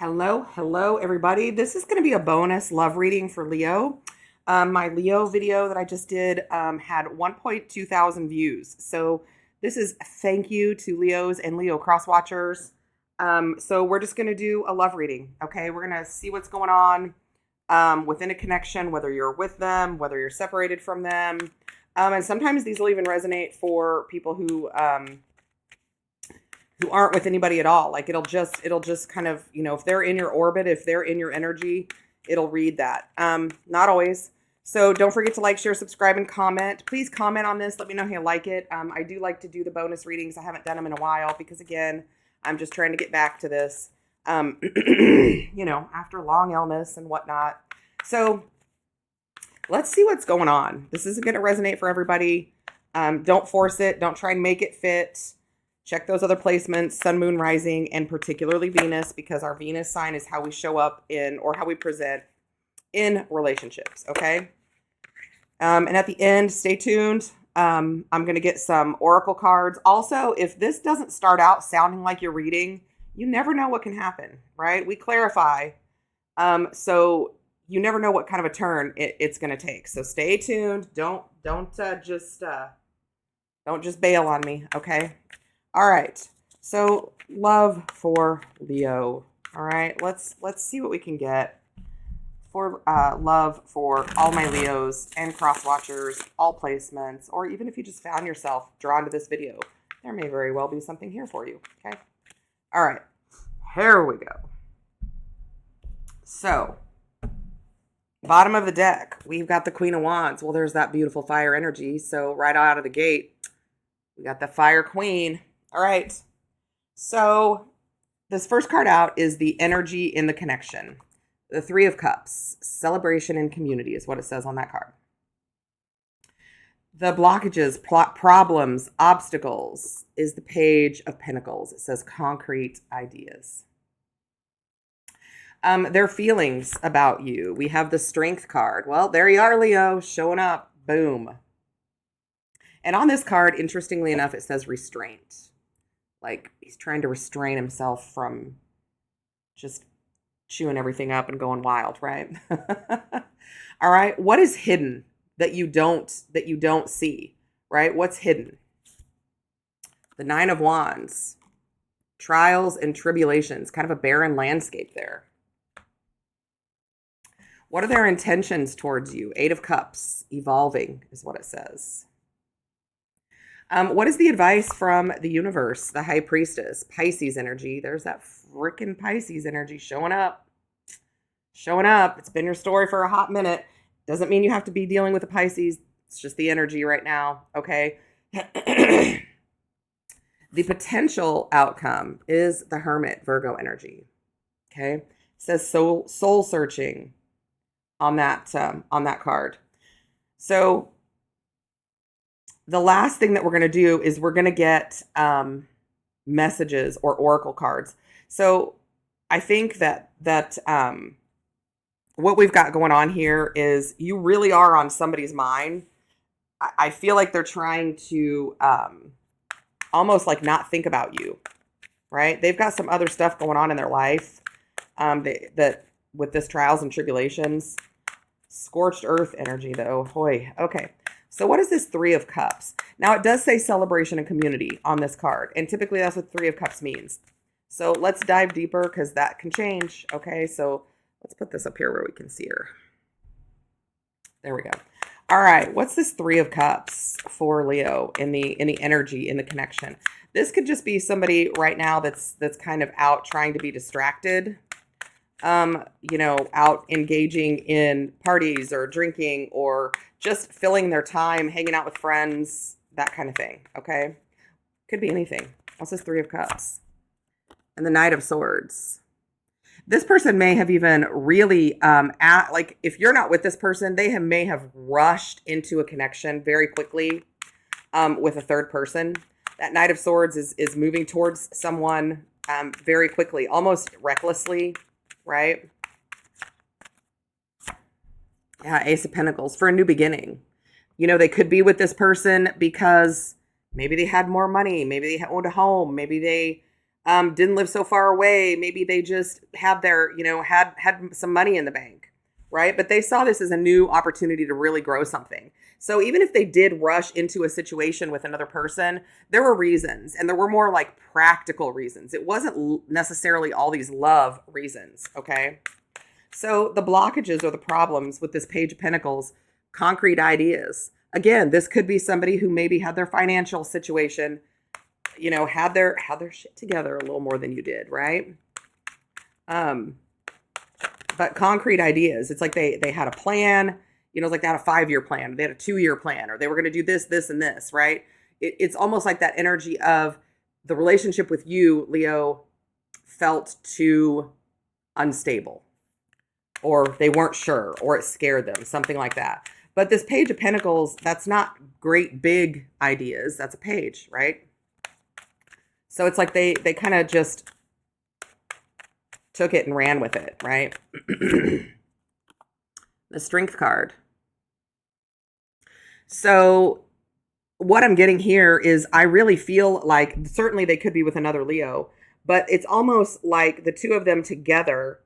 Hello, everybody. This is going to be a bonus love reading for Leo. My Leo video that I just did had 1.2 thousand views. So this is thank you to Leos and Leo cross watchers. So we're just going to do a love reading. Okay, we're going to see what's going on within a connection, whether you're with them, whether you're separated from them. And sometimes these will even resonate for people who aren't with anybody at all. Like it'll just kind of, if they're in your orbit, if they're in your energy, it'll read that. Not always. So don't forget to like, share, subscribe, and comment. Please comment on this. Let me know how you like it. I do like to do the bonus readings. I haven't done them in a while because, again, I'm just trying to get back to this, after long illness and whatnot. So let's see what's going on. This isn't going to resonate for everybody. Don't force it. Don't try and make it fit. Check those other placements, sun, moon, rising, and particularly Venus, because our Venus sign is how we show up in, or how we present in relationships, okay? And at the end, stay tuned. I'm going to get some oracle cards. Also, if this doesn't start out sounding like you're reading, you never know what can happen, right? We clarify. So you never know what kind of a turn it's going to take. So stay tuned. Don't just bail on me, okay? All right, so love for Leo. All right, let's see what we can get for love for all my Leos and cross watchers, all placements, or even if you just found yourself drawn to this video, there may very well be something here for you. Okay, all right, here we go. So, bottom of the deck, we've got the Queen of Wands. Well, there's that beautiful fire energy. So right out of the gate, we got the Fire Queen. All right, so this first card out is the energy in the connection. The Three of Cups, celebration and community is what it says on that card. The blockages, problems, obstacles is the Page of Pentacles. It says concrete ideas. Their feelings about you. We have the Strength card. Well, there you are, Leo, showing up. Boom. And on this card, interestingly enough, it says restraint. Like he's trying to restrain himself from just chewing everything up and going wild, right? All right. What is hidden that you don't see, right? What's hidden? The Nine of Wands, trials and tribulations, kind of a barren landscape there. What are their intentions towards you? Eight of Cups, evolving is what it says. What is the advice from the universe? The High Priestess, Pisces energy. There's that freaking Pisces energy showing up. Showing up. It's been your story for a hot minute. Doesn't mean you have to be dealing with a Pisces. It's just the energy right now, okay? The potential outcome is the Hermit, Virgo energy, okay? It says soul searching on that card. So the last thing that we're going to do is we're going to get messages or oracle cards. So I think that what we've got going on here is you really are on somebody's mind. I feel like they're trying to almost like not think about you, right? They've got some other stuff going on in their life that with this trials and tribulations. Scorched earth energy, though. Hoy. Okay. So what is this Three of Cups? Now, it does say celebration and community on this card. And typically that's what Three of Cups means. So let's dive deeper because that can change. Okay, so let's put this up here where we can see her. There we go. All right, what's this Three of Cups for Leo in the energy, in the connection? This could just be somebody right now that's kind of out trying to be distracted. Out engaging in parties or drinking or just filling their time, hanging out with friends, that kind of thing, okay? Could be anything. What's this Three of Cups? And the Knight of Swords. This person may have even really, if you're not with this person, they may have rushed into a connection very quickly with a third person. That Knight of Swords is moving towards someone very quickly, almost recklessly, right? Yeah, Ace of Pentacles for a new beginning. They could be with this person because maybe they had more money. Maybe they owned a home. Maybe they didn't live so far away. Maybe they just had their, had some money in the bank, right? But they saw this as a new opportunity to really grow something. So even if they did rush into a situation with another person, there were reasons, and there were more like practical reasons. It wasn't necessarily all these love reasons, okay? So the blockages or the problems with this Page of Pentacles, concrete ideas. Again, this could be somebody who maybe had their financial situation, had their shit together a little more than you did, right? But concrete ideas. It's like they had a plan, like they had a 5-year plan, they had a 2-year plan, or they were going to do this, this, and this, right? It's almost like that energy of the relationship with you, Leo, felt too unstable, or they weren't sure, or it scared them, something like that. But this Page of Pentacles, that's not great big ideas. That's a page, right? So it's like they kind of just took it and ran with it, right? The Strength card. So what I'm getting here is I really feel like certainly they could be with another Leo, but it's almost like the two of them together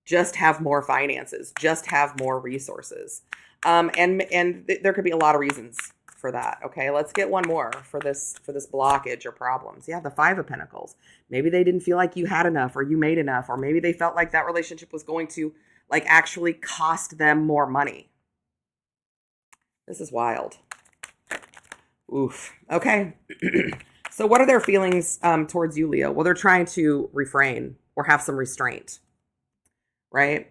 just have more finances, just have more resources. And there could be a lot of reasons for that. Okay, let's get one more for this blockage or problems. Yeah, the 5 of Pentacles. Maybe they didn't feel like you had enough, or you made enough, or maybe they felt like that relationship was going to like actually cost them more money. This is wild. Oof. Okay. So what are their feelings towards you, Leo? Well, they're trying to refrain or have some restraint, right?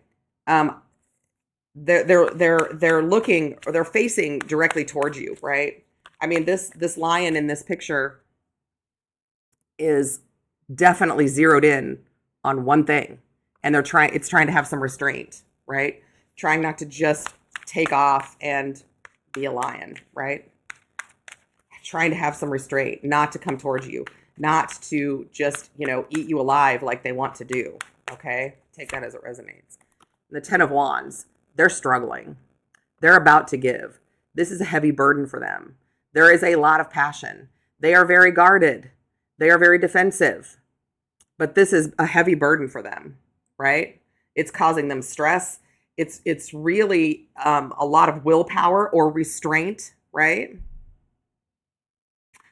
They're looking, or they're facing directly towards you, right? I mean, this lion in this picture is definitely zeroed in on one thing, and it's trying to have some restraint, right? Trying not to just take off and be a lion, right? Trying to have some restraint, not to come towards you, not to just, eat you alive like they want to do, okay? Take that as it resonates. The 10 of Wands. They're struggling. They're about to give. This is a heavy burden for them. There is a lot of passion. They are very guarded. They are very defensive. But this is a heavy burden for them, right? It's causing them stress. It's really a lot of willpower or restraint, right?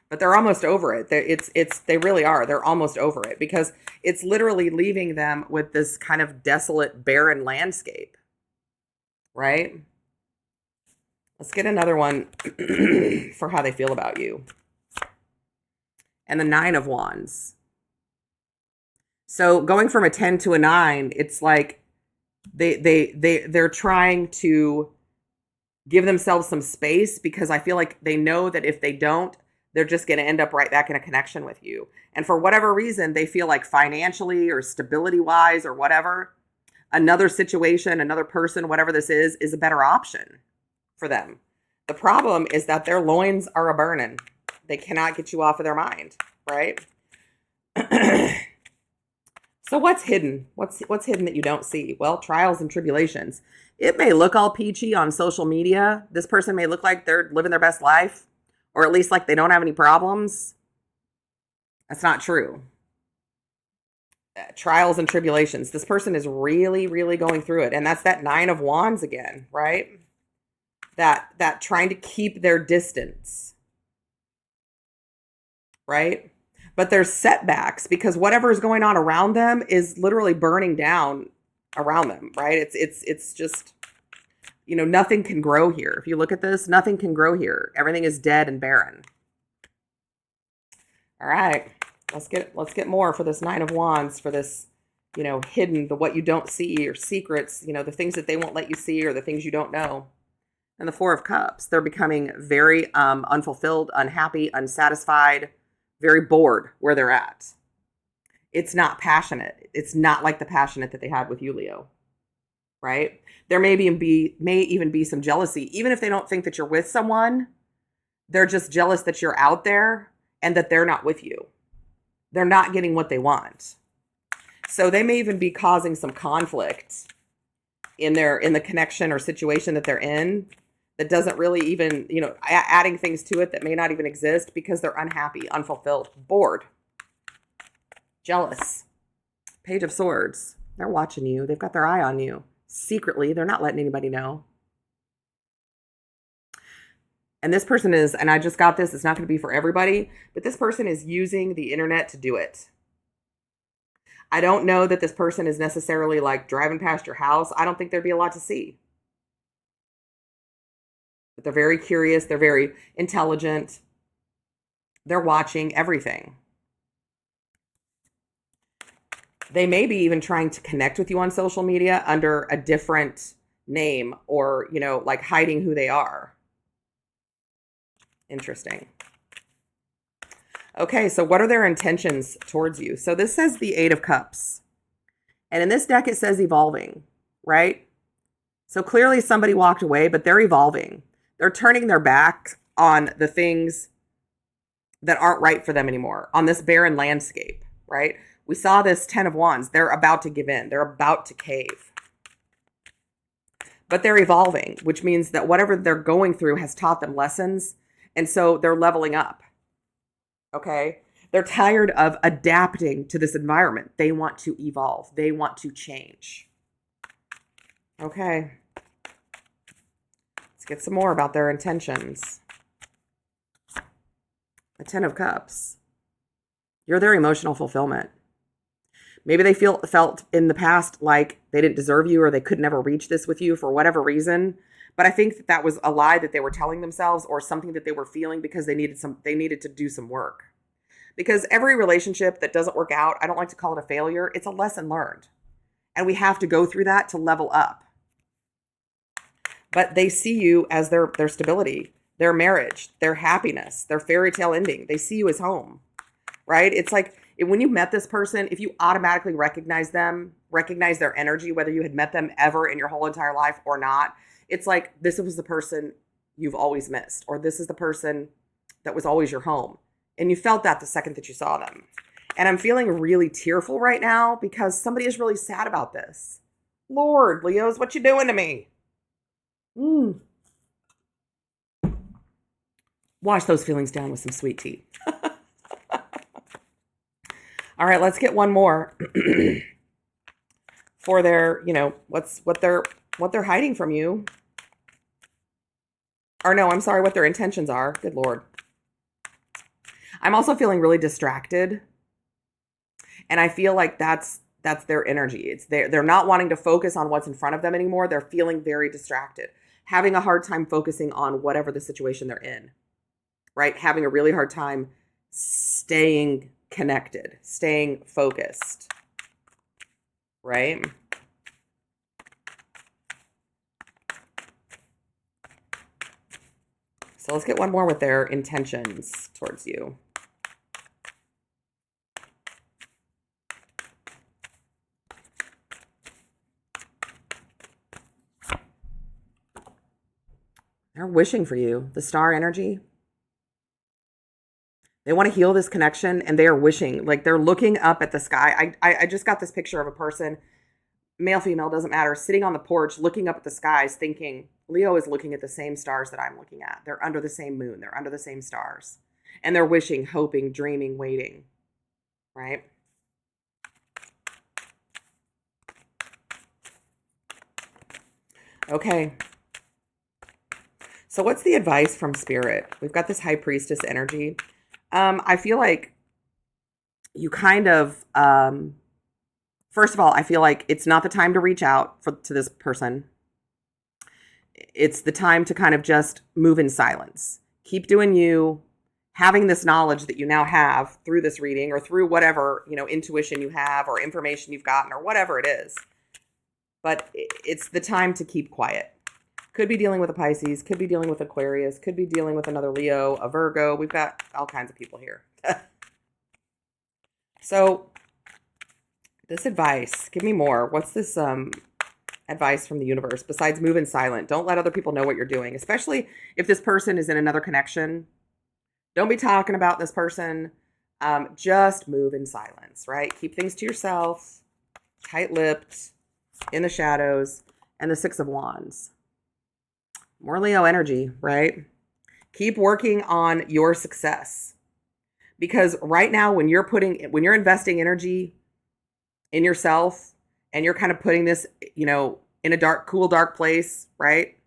But they're almost over it. They really are. They're almost over it because it's literally leaving them with this kind of desolate, barren landscape. Right? Let's get another one for how they feel about you. And the 9 of Wands. So going from a 10 to a 9, it's like they're trying to give themselves some space, because I feel like they know that if they don't, they're just going to end up right back in a connection with you. And for whatever reason, they feel like financially or stability-wise or whatever, another situation, another person, whatever this is a better option for them. The problem is that their loins are a burning. They cannot get you off of their mind, right? So what's hidden? What's hidden that you don't see? Well, trials and tribulations. It may look all peachy on social media. This person may look like they're living their best life, or at least like they don't have any problems. That's not true. Trials and tribulations. This person is really, really going through it. And that's that 9 of Wands again, right? That trying to keep their distance, right? But there's setbacks because whatever is going on around them is literally burning down around them, right? It's just, nothing can grow here. If you look at this, nothing can grow here. Everything is dead and barren. All right. Let's get more for this 9 of Wands, for this, hidden, what you don't see, or secrets, the things that they won't let you see, or the things you don't know. And the 4 of Cups. They're becoming very unfulfilled, unhappy, unsatisfied, very bored where they're at. It's not passionate. It's not like the passionate that they had with you, Leo. Right? There may even be some jealousy. Even if they don't think that you're with someone, they're just jealous that you're out there and that they're not with you. They're not getting what they want. So they may even be causing some conflict in the connection or situation that they're in that doesn't really even, adding things to it that may not even exist because they're unhappy, unfulfilled, bored. Jealous. Page of Swords. They're watching you. They've got their eye on you. Secretly, they're not letting anybody know. And this person is, and I just got this, it's not going to be for everybody, but this person is using the internet to do it. I don't know that this person is necessarily like driving past your house. I don't think there'd be a lot to see. But they're very curious. They're very intelligent. They're watching everything. They may be even trying to connect with you on social media under a different name or, like hiding who they are. Interesting. Okay, so what are their intentions towards you? So this says the Eight of Cups. And in this deck, it says evolving, right? So clearly somebody walked away, but they're evolving. They're turning their back on the things that aren't right for them anymore, on this barren landscape, right? We saw this 10 of Wands. They're about to give in. They're about to cave. But they're evolving, which means that whatever they're going through has taught them lessons. And so they're leveling up. Okay? They're tired of adapting to this environment. They want to evolve. They want to change. Okay. Let's get some more about their intentions. The 10 of Cups. You're their emotional fulfillment. Maybe they felt in the past like they didn't deserve you or they could never reach this with you for whatever reason. But I think that was a lie that they were telling themselves or something that they were feeling because they needed to do some work. Because every relationship that doesn't work out, I don't like to call it a failure. It's a lesson learned. And we have to go through that to level up. But they see you as their stability, their marriage, their happiness, their fairy tale ending. They see you as home, right? It's like when you met this person, if you automatically recognize them, recognize their energy, whether you had met them ever in your whole entire life or not, it's like this was the person you've always missed, or this is the person that was always your home. And you felt that the second that you saw them. And I'm feeling really tearful right now because somebody is really sad about this. Lord, Leos, what you doing to me? Wash those feelings down with some sweet tea. All right, let's get one more for their, what they're hiding from you. Or no, I'm sorry, what their intentions are. Good Lord. I'm also feeling really distracted. And I feel like that's their energy. It's they're not wanting to focus on what's in front of them anymore. They're feeling very distracted, having a hard time focusing on whatever the situation they're in, right? Having a really hard time staying connected, staying focused, right? So let's get one more with their intentions towards you. They're wishing for you, the star energy. They want to heal this connection and they are wishing, like they're looking up at the sky. I just got this picture of a person, male, female, doesn't matter, sitting on the porch, looking up at the skies, thinking, Leo is looking at the same stars that I'm looking at. They're under the same moon. They're under the same stars. And they're wishing, hoping, dreaming, waiting, right? Okay. So what's the advice from Spirit? We've got this High Priestess energy. I feel like you kind of, first of all, I feel like it's not the time to reach out to this person. It's the time to kind of just move in silence. Keep doing you, having this knowledge that you now have through this reading or through whatever, intuition you have or information you've gotten or whatever it is. But it's the time to keep quiet. Could be dealing with a Pisces, could be dealing with Aquarius, could be dealing with another Leo, a Virgo. We've got all kinds of people here. So this advice, give me more. What's this advice from the universe besides move in silent? Don't let other people know what you're doing, especially if this person is in another connection. Don't be talking about this person. Just move in silence, right? Keep things to yourself, tight-lipped, in the shadows, and the Six of Wands. More Leo energy, right? Keep working on your success Because right now, when you're investing energy in yourself and you're kind of putting this, in a dark, cool, dark place, right?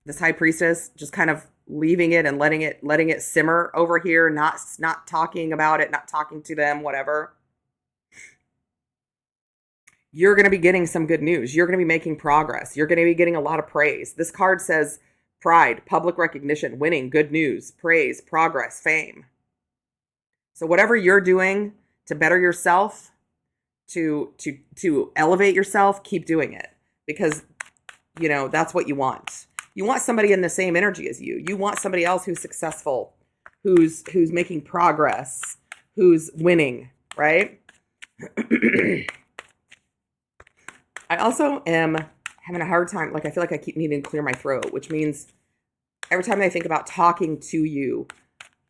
This high priestess just kind of leaving it and letting it simmer over here, not talking about it, not talking to them, whatever. You're going to be getting some good news. You're going to be making progress. You're going to be getting a lot of praise. This card says pride, public recognition, winning, good news, praise, progress, fame. So whatever you're doing to better yourself, to elevate yourself, keep doing it, because that's what you want. You want somebody in the same energy as you. You want somebody else who's successful, who's making progress, who's winning, right? I also am having a hard time, I feel like I keep needing to clear my throat, which means every time I think about talking to you,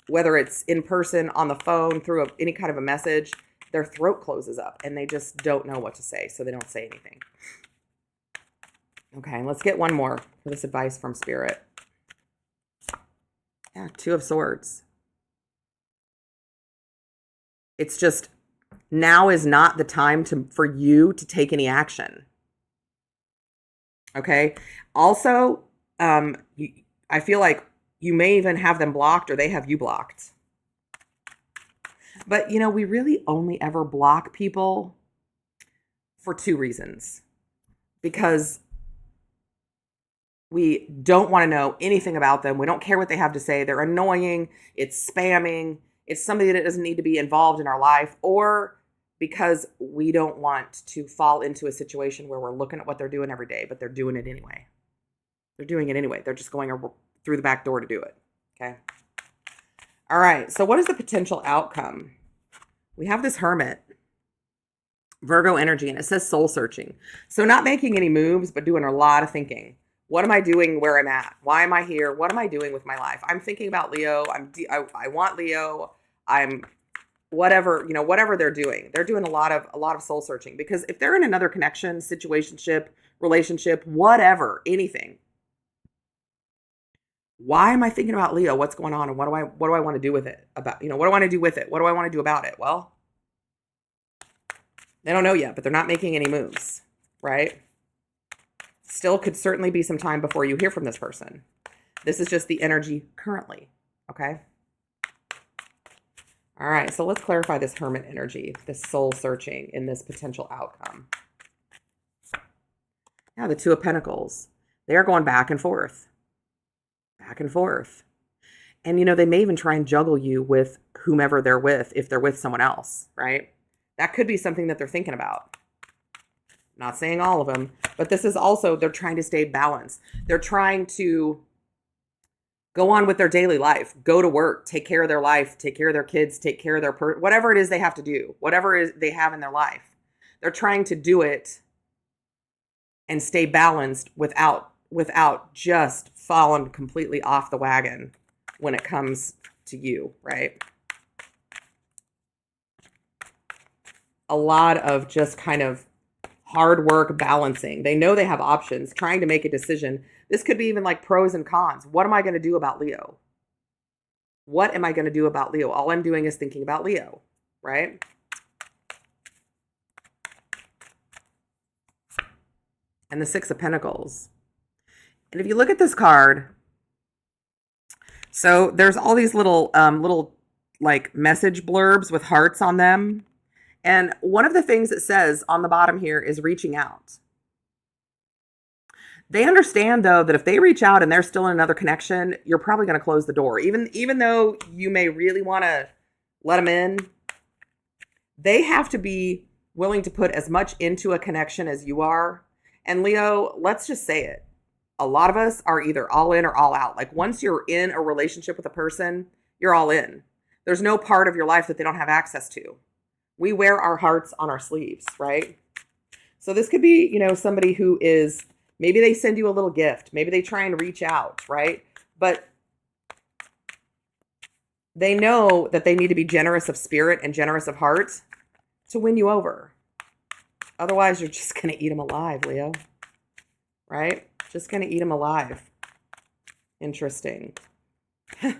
whether it's in person, on the phone, through any kind of a message, their throat closes up and they just don't know what to say, so they don't say anything. Okay, let's get one more for this advice from Spirit. Yeah, Two of Swords. It's just, now is not the time for you to take any action. Okay? Also, I feel like you may even have them blocked or they have you blocked. But, we really only ever block people for two reasons. Because we don't want to know anything about them. We don't care what they have to say. They're annoying. It's spamming. It's somebody that doesn't need to be involved in our life, or because we don't want to fall into a situation where we're looking at what they're doing every day, but they're doing it anyway. They're doing it anyway. They're just going through the back door to do it. Okay. All right. So what is the potential outcome? We have this Hermit, Virgo energy, and it says soul searching. So not making any moves, but doing a lot of thinking. What am I doing where I'm at? Why am I here? What am I doing with my life? I'm thinking about Leo. I want Leo. I'm whatever, whatever they're doing. They're doing a lot of soul searching, because if they're in another connection, situationship, relationship, whatever, anything. Why am I thinking about Leo? What's going on? And what do I want to do with it? What do I want to do with it? What do I want to do about it? Well, they don't know yet, but they're not making any moves, right? Still could certainly be some time before you hear from this person. This is just the energy currently, okay? All right, so let's clarify this Hermit energy, this soul searching in this potential outcome. Now, the Two of Pentacles. They are going back and forth. Back and forth. And, they may even try and juggle you with whomever they're with, if they're with someone else, right? That could be something that they're thinking about. Not saying all of them, but this is also, they're trying to stay balanced. They're trying to go on with their daily life, go to work, take care of their life, take care of their kids, take care of their, whatever it is they have to do, whatever it is they have in their life. They're trying to do it and stay balanced without just falling completely off the wagon when it comes to you, right? A lot of just kind of hard work balancing. They know they have options, trying to make a decision. This could be even like pros and cons. What am I going to do about Leo? What am I going to do about Leo? All I'm doing is thinking about Leo, right? And the Six of Pentacles. And if you look at this card, so there's all these little like message blurbs with hearts on them. And one of the things it says on the bottom here is reaching out. They understand, though, that if they reach out and they're still in another connection, you're probably going to close the door. Even though you may really want to let them in, they have to be willing to put as much into a connection as you are. And Leo, let's just say it. A lot of us are either all in or all out. Like once you're in a relationship with a person, you're all in. There's no part of your life that they don't have access to. We wear our hearts on our sleeves, right? So this could be, somebody who is, maybe they send you a little gift. Maybe they try and reach out, right? But they know that they need to be generous of spirit and generous of heart to win you over. Otherwise, you're just going to eat them alive, Leo, right? Just going to eat them alive. Interesting. And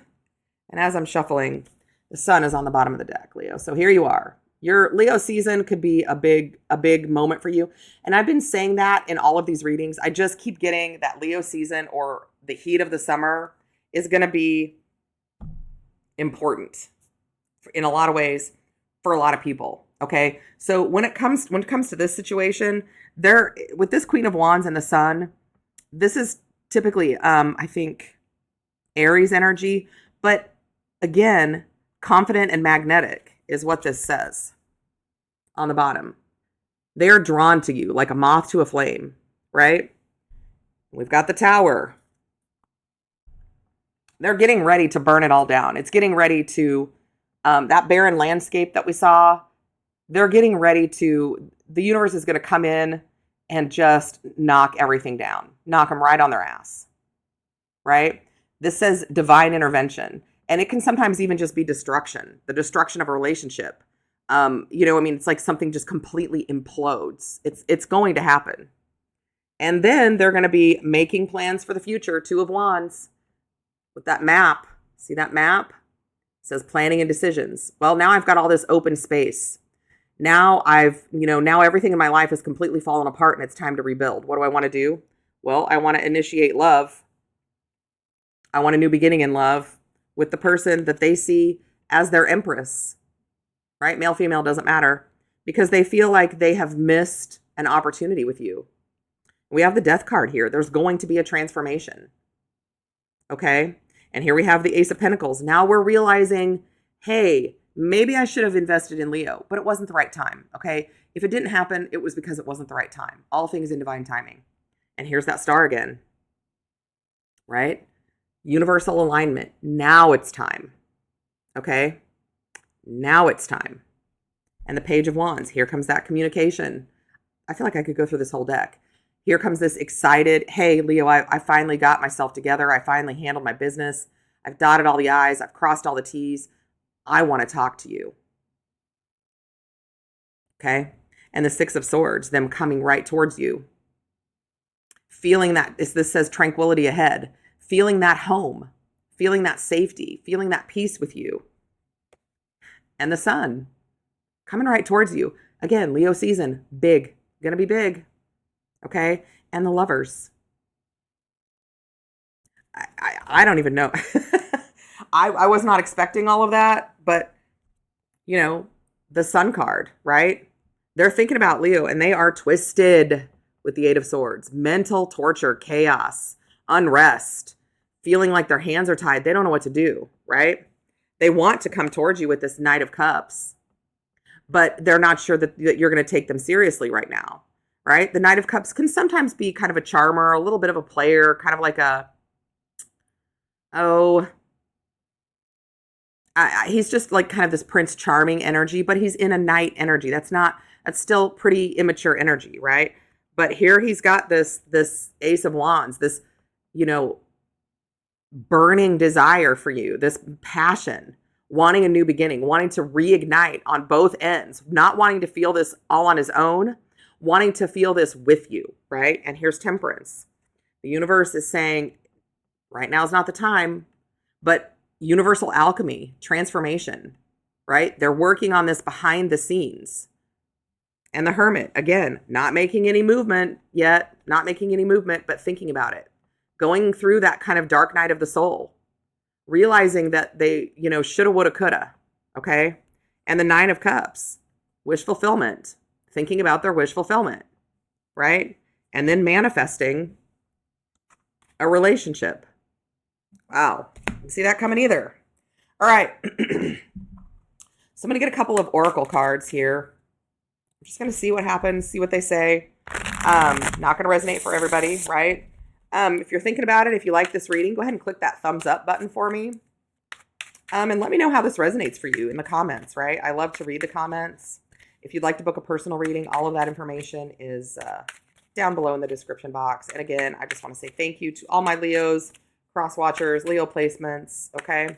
as I'm shuffling, The sun is on the bottom of the deck, Leo. So here you are. Your Leo season could be a big moment for you. And I've been saying that in all of these readings. I just keep getting that Leo season or the heat of the summer is going to be important in a lot of ways for a lot of people. Okay. So when it comes to this situation, there with this Queen of Wands and the Sun, this is typically I think Aries energy, but again, confident and magnetic is what this says on the bottom. They're drawn to you like a moth to a flame, right? We've got the Tower. They're getting ready to burn it all down. It's getting ready to, that barren landscape that we saw, they're getting ready to, the universe is going to come in and just knock everything down, knock them right on their ass, right? This says divine intervention. And it can sometimes even just be destruction, the destruction of a relationship. It's like something just completely implodes. It's going to happen. And then they're going to be making plans for the future. 2 of Wands with that map. See that map? It says planning and decisions. Well, now I've got all this open space. Now now everything in my life has completely fallen apart and it's time to rebuild. What do I want to do? Well, I want to initiate love. I want a new beginning in love with the person that they see as their empress, right? Male, female, doesn't matter, because they feel like they have missed an opportunity with you. We have the Death card here. There's going to be a transformation. Okay. And here we have the Ace of Pentacles. Now we're realizing, hey, maybe I should have invested in Leo, but it wasn't the right time. Okay. If it didn't happen, it was because it wasn't the right time. All things in divine timing. And here's that star again, right? Universal alignment. Now it's time. Okay. Now it's time. And the Page of Wands. Here comes that communication. I feel like I could go through this whole deck. Here comes this excited, hey, Leo, I finally got myself together. I finally handled my business. I've dotted all the I's. I've crossed all the T's. I want to talk to you. Okay. And the 6 of Swords, them coming right towards you. Feeling that, this says tranquility ahead. Feeling that home, feeling that safety, feeling that peace with you. And the Sun coming right towards you. Again, Leo season, big, going to be big. Okay. And the Lovers. I don't even know. I was not expecting all of that, but the Sun card, right? They're thinking about Leo and they are twisted with the 8 of Swords, mental torture, chaos, unrest, feeling like their hands are tied. They don't know what to do, right? They want to come towards you with this Knight of Cups, but they're not sure that you're going to take them seriously right now, right? The Knight of Cups can sometimes be kind of a charmer, a little bit of a player, kind of like he's just like kind of this Prince Charming energy, but he's in a knight energy. That's still pretty immature energy, right? But here he's got this Ace of Wands, this, burning desire for you, this passion, wanting a new beginning, wanting to reignite on both ends, not wanting to feel this all on his own, wanting to feel this with you, right? And here's Temperance. The universe is saying, right now is not the time, but universal alchemy, transformation, right? They're working on this behind the scenes. And the Hermit, again, not making any movement yet, but thinking about it. Going through that kind of dark night of the soul, realizing that they, shoulda, woulda, coulda, okay? And the 9 of Cups, wish fulfillment, thinking about their wish fulfillment, right? And then manifesting a relationship. Wow. Didn't see that coming either. All right. So I'm going to get a couple of oracle cards here. I'm just going to see what happens, see what they say. Not going to resonate for everybody, right? If you're thinking about it, if you like this reading, go ahead and click that thumbs up button for me. And let me know how this resonates for you in the comments, right? I love to read the comments. If you'd like to book a personal reading, all of that information is down below in the description box. And again, I just want to say thank you to all my Leos, cross watchers, Leo placements, okay?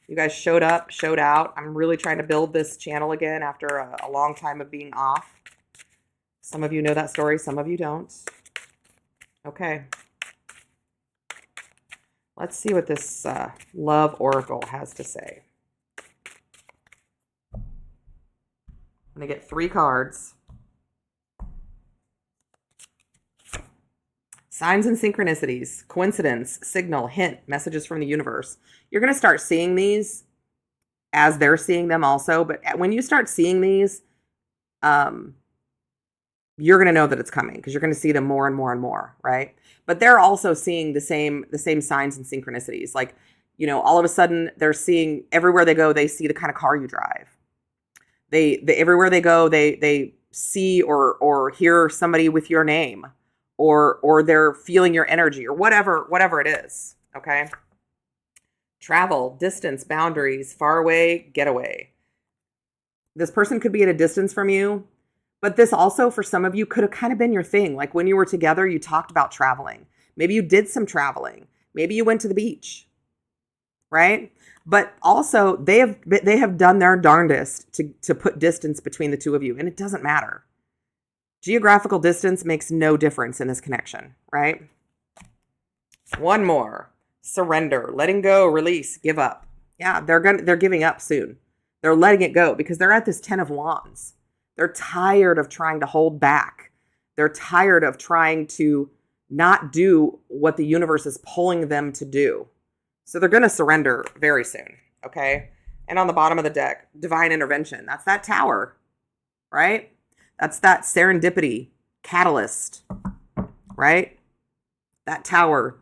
You guys showed up, showed out. I'm really trying to build this channel again after a long time of being off. Some of you know that story, some of you don't. Okay. Let's see what this love oracle has to say. going to get 3 cards. Signs and synchronicities, coincidence, signal, hint, messages from the universe. You're going to start seeing these as they're seeing them also. But when you start seeing these, you're going to know that it's coming because you're going to see them more and more and more, right? But they're also seeing the same signs and synchronicities. Like, all of a sudden they're seeing everywhere they go, they see the kind of car you drive. They everywhere they go, they see or hear somebody with your name, or they're feeling your energy, or whatever it is. Okay. Travel, distance, boundaries, far away, getaway. This person could be at a distance from you, but this also for some of you could have kind of been your thing. Like when you were together, you talked about traveling. Maybe you did some traveling. Maybe you went to the beach, right? But also they have done their darndest to put distance between the two of you, and it doesn't matter. Geographical distance makes no difference in this connection, right? One more. Surrender, letting go, release, give up. Yeah, they're giving up soon. They're letting it go because they're at this 10 of Wands. They're tired of trying to hold back. They're tired of trying to not do what the universe is pulling them to do. So they're going to surrender very soon, okay? And on the bottom of the deck, divine intervention. That's that Tower, right? That's that serendipity catalyst, right? That Tower,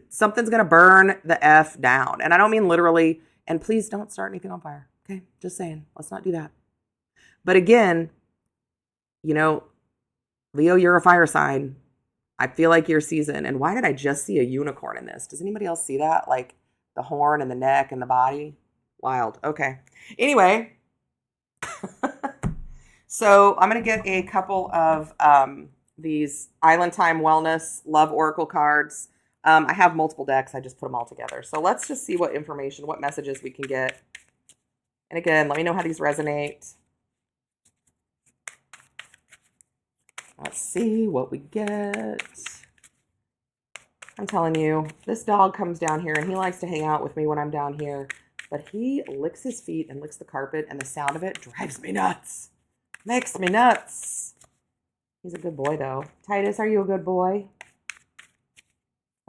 something's going to burn the F down. And I don't mean literally, and please don't start anything on fire, okay? Just saying, let's not do that. But again, Leo, you're a fire sign. I feel like your season. And why did I just see a unicorn in this? Does anybody else see that? Like the horn and the neck and the body? Wild. Okay. Anyway, so I'm going to get a couple of these Island Time Wellness Love Oracle cards. I have multiple decks. I just put them all together. So let's just see what information, what messages we can get. And again, let me know how these resonate. Let's see what we get. I'm telling you, this dog comes down here and he likes to hang out with me when I'm down here, but he licks his feet and licks the carpet, and the sound of it drives me nuts. Makes me nuts. He's a good boy though. Titus, are you a good boy?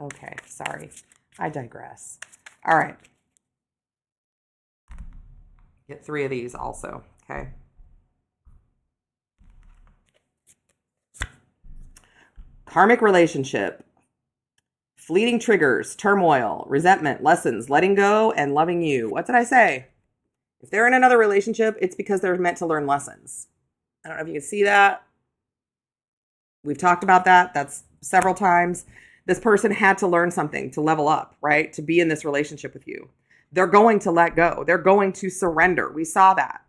Okay, sorry. I digress. All right. Get 3 of these also, okay? Karmic relationship, fleeting triggers, turmoil, resentment, lessons, letting go, and loving you. What did I say? If they're in another relationship, it's because they're meant to learn lessons. I don't know if you can see that. We've talked about that. That's several times. This person had to learn something to level up, right? To be in this relationship with you. They're going to let go. They're going to surrender. We saw that.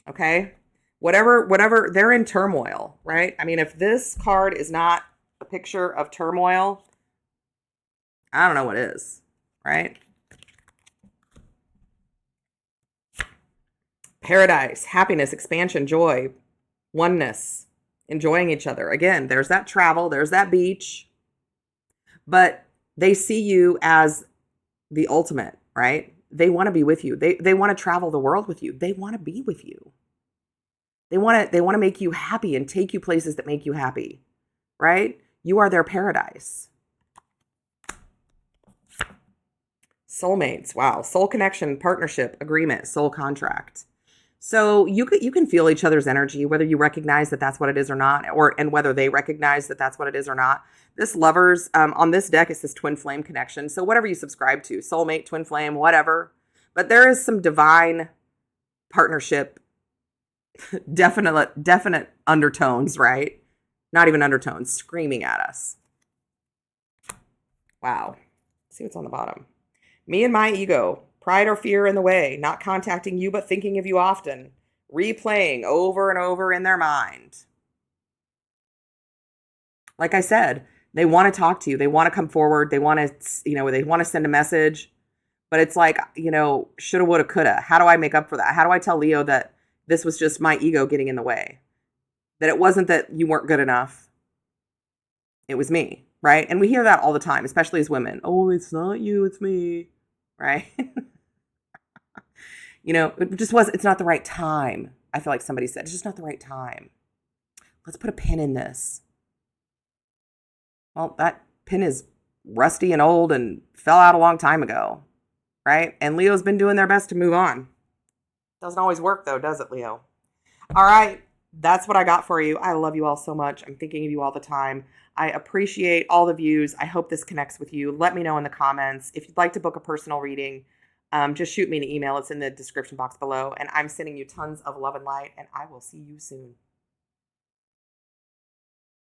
Okay? Whatever, they're in turmoil, right? I mean, if this card is not a picture of turmoil, I don't know what is, right? Paradise, happiness, expansion, joy, oneness, enjoying each other. Again, there's that travel, there's that beach, but they see you as the ultimate, right? They want to be with you. They want to travel the world with you. They want to be with you. They want to make you happy and take you places that make you happy, right? You are their paradise. Soulmates. Wow. Soul connection, partnership, agreement, soul contract. So you can feel each other's energy, whether you recognize that that's what it is or not, and whether they recognize that that's what it is or not. This lovers, on this deck, it's this twin flame connection. So whatever you subscribe to, soulmate, twin flame, whatever. But there is some divine partnership, definite undertones, right? Not even undertones, screaming at us. Wow. Let's see what's on the bottom. Me and my ego, pride or fear in the way, not contacting you but thinking of you often, replaying over and over in their mind. Like I said, they want to talk to you. They want to come forward. They want to, they want to send a message, but it's like, shoulda, woulda, coulda. How do I make up for that? How do I tell Leo that this was just my ego getting in the way? That it wasn't that you weren't good enough. It was me, right? And we hear that all the time, especially as women. Oh, it's not you, it's me, right? You know, it's not the right time. I feel like somebody said, it's just not the right time. Let's put a pin in this. Well, that pin is rusty and old and fell out a long time ago, right? And Leo's been doing their best to move on. Doesn't always work though, does it, Leo? All right. That's what I got for you. I love you all so much. I'm thinking of you all the time. I appreciate all the views. I hope this connects with you. Let me know in the comments. If you'd like to book a personal reading, just shoot me an email. It's in the description box below. And I'm sending you tons of love and light, and I will see you soon.